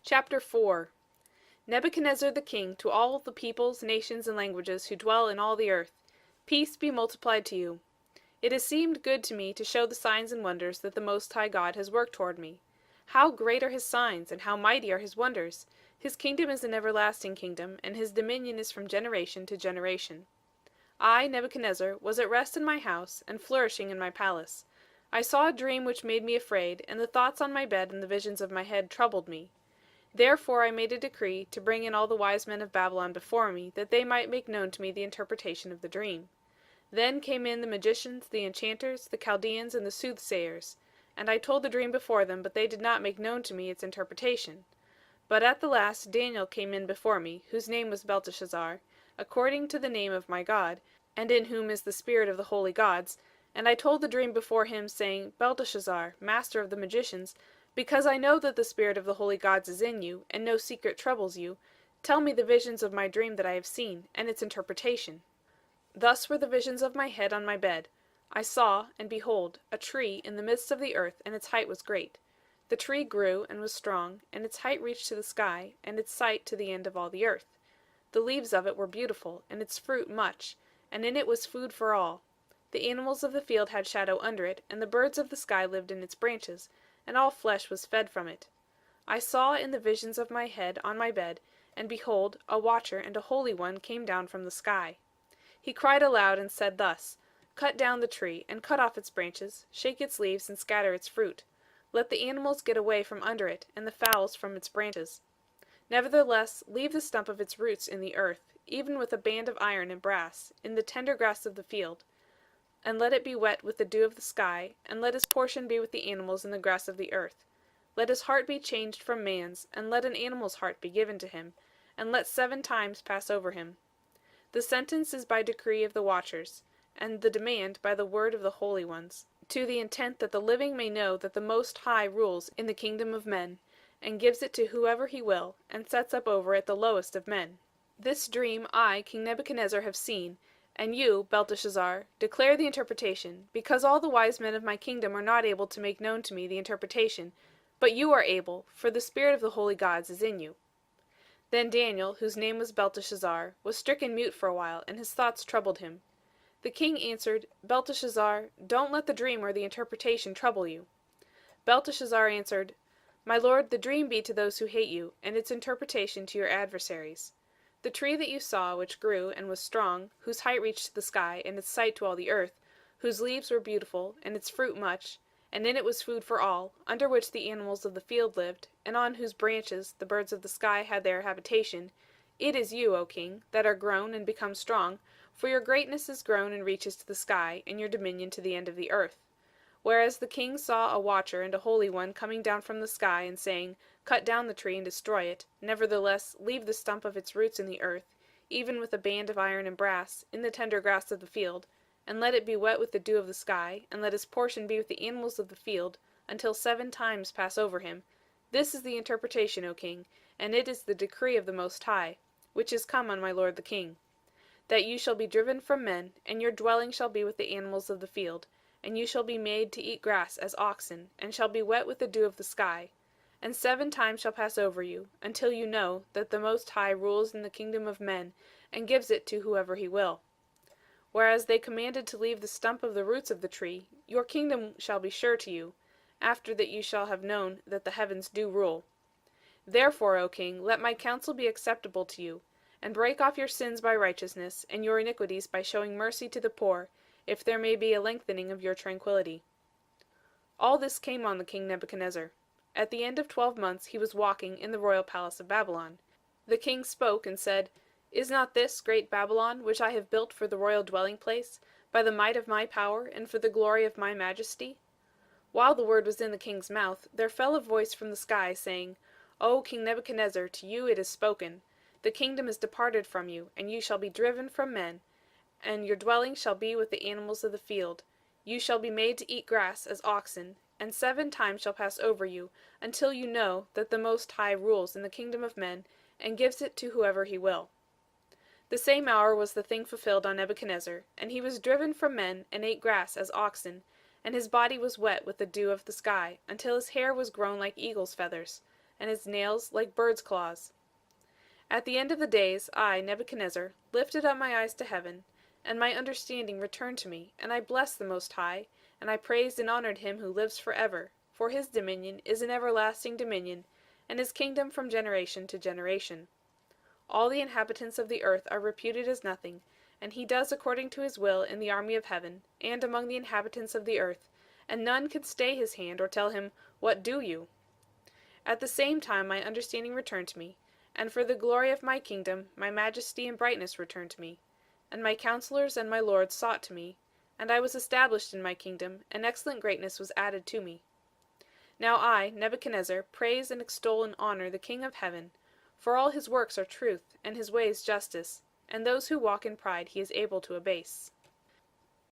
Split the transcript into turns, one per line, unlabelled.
Chapter 4. Nebuchadnezzar the king, to all the peoples, nations, and languages who dwell in all the earth, peace be multiplied to you. It has seemed good to me to show the signs and wonders that the Most High God has worked toward me. How great are his signs, and how mighty are his wonders! His kingdom is an everlasting kingdom, and his dominion is from generation to generation. I, Nebuchadnezzar, was at rest in my house, and flourishing in my palace. I saw a dream which made me afraid, and the thoughts on my bed and the visions of my head troubled me. Therefore I made a decree to bring in all the wise men of Babylon before me, that they might make known to me the interpretation of the dream. Then came in the magicians, the enchanters, the Chaldeans, and the soothsayers. And I told the dream before them, but they did not make known to me its interpretation. But at the last Daniel came in before me, whose name was Belteshazzar, according to the name of my God, and in whom is the spirit of the holy gods. And I told the dream before him, saying, Belteshazzar, master of the magicians, because I know that the spirit of the holy gods is in you, and no secret troubles you, tell me the visions of my dream that I have seen, and its interpretation. Thus were the visions of my head on my bed. I saw, and behold, a tree in the midst of the earth, and its height was great. The tree grew, and was strong, and its height reached to the sky, and its height to the end of all the earth. The leaves of it were beautiful, and its fruit much, and in it was food for all. The animals of the field had shadow under it, and the birds of the sky lived in its branches, and all flesh was fed from it. I saw in the visions of my head on my bed, and behold, a watcher and a holy one came down from the sky. He cried aloud and said thus, Cut down the tree, and cut off its branches, shake its leaves, and scatter its fruit. Let the animals get away from under it, and the fowls from its branches. Nevertheless, leave the stump of its roots in the earth, even with a band of iron and brass, in the tender grass of the field. And let it be wet with the dew of the sky, and let his portion be with the animals in the grass of the earth. Let his heart be changed from man's, and let an animal's heart be given to him, and let 7 times pass over him. The sentence is by decree of the watchers, and the demand by the word of the holy ones, to the intent that the living may know that the Most High rules in the kingdom of men, and gives it to whoever he will, and sets up over it the lowest of men. This dream I, King Nebuchadnezzar, have seen, and you, Belteshazzar, declare the interpretation, because all the wise men of my kingdom are not able to make known to me the interpretation, but you are able, for the spirit of the holy gods is in you. Then Daniel, whose name was Belteshazzar, was stricken mute for a while, and his thoughts troubled him. The king answered, Belteshazzar, don't let the dream or the interpretation trouble you. Belteshazzar answered, My lord, the dream be to those who hate you, and its interpretation to your adversaries. The tree that you saw, which grew, and was strong, whose height reached to the sky, and its height to all the earth, whose leaves were beautiful, and its fruit much, and in it was food for all, under which the animals of the field lived, and on whose branches the birds of the sky had their habitation, it is you, O king, that are grown and become strong, for your greatness is grown and reaches to the sky, and your dominion to the end of the earth. Whereas the king saw a watcher and a holy one coming down from the sky, and saying, Cut down the tree and destroy it, nevertheless leave the stump of its roots in the earth, even with a band of iron and brass, in the tender grass of the field, and let it be wet with the dew of the sky, and let his portion be with the animals of the field, until 7 times pass over him. This is the interpretation, O king, and it is the decree of the Most High, which is come on my lord the king. That you shall be driven from men, and your dwelling shall be with the animals of the field, and you shall be made to eat grass as oxen, and shall be wet with the dew of the sky. And 7 times shall pass over you, until you know that the Most High rules in the kingdom of men, and gives it to whoever he will. Whereas they commanded to leave the stump of the roots of the tree, your kingdom shall be sure to you, after that you shall have known that the heavens do rule. Therefore, O king, let my counsel be acceptable to you, and break off your sins by righteousness, and your iniquities by showing mercy to the poor, if there may be a lengthening of your tranquillity. All this came on the king Nebuchadnezzar. At the end of 12 months he was walking in the royal palace of Babylon. The king spoke and said, Is not this great Babylon, which I have built for the royal dwelling place, by the might of my power, and for the glory of my majesty? While the word was in the king's mouth, there fell a voice from the sky, saying, O King Nebuchadnezzar, to you it is spoken. The kingdom is departed from you, and you shall be driven from men, and your dwelling shall be with the animals of the field. You shall be made to eat grass as oxen, and 7 times shall pass over you, until you know that the Most High rules in the kingdom of men, and gives it to whoever he will. The same hour was the thing fulfilled on Nebuchadnezzar, and he was driven from men, and ate grass as oxen, and his body was wet with the dew of the sky, until his hair was grown like eagle's feathers. and his nails like birds' claws. At the end of the days, I, Nebuchadnezzar, lifted up my eyes to heaven, and my understanding returned to me, and I blessed the Most High, and I praised and honored him who lives forever, for his dominion is an everlasting dominion, and his kingdom from generation to generation. All the inhabitants of the earth are reputed as nothing, and he does according to his will in the army of heaven, and among the inhabitants of the earth, and none can stay his hand or tell him, "What do you?" At the same time my understanding returned to me, and for the glory of my kingdom my majesty and brightness returned to me. And my counselors and my lords sought to me, and I was established in my kingdom, and excellent greatness was added to me. Now I, Nebuchadnezzar, praise and extol and honor the King of heaven, for all his works are truth, and his ways justice, and those who walk in pride he is able to abase.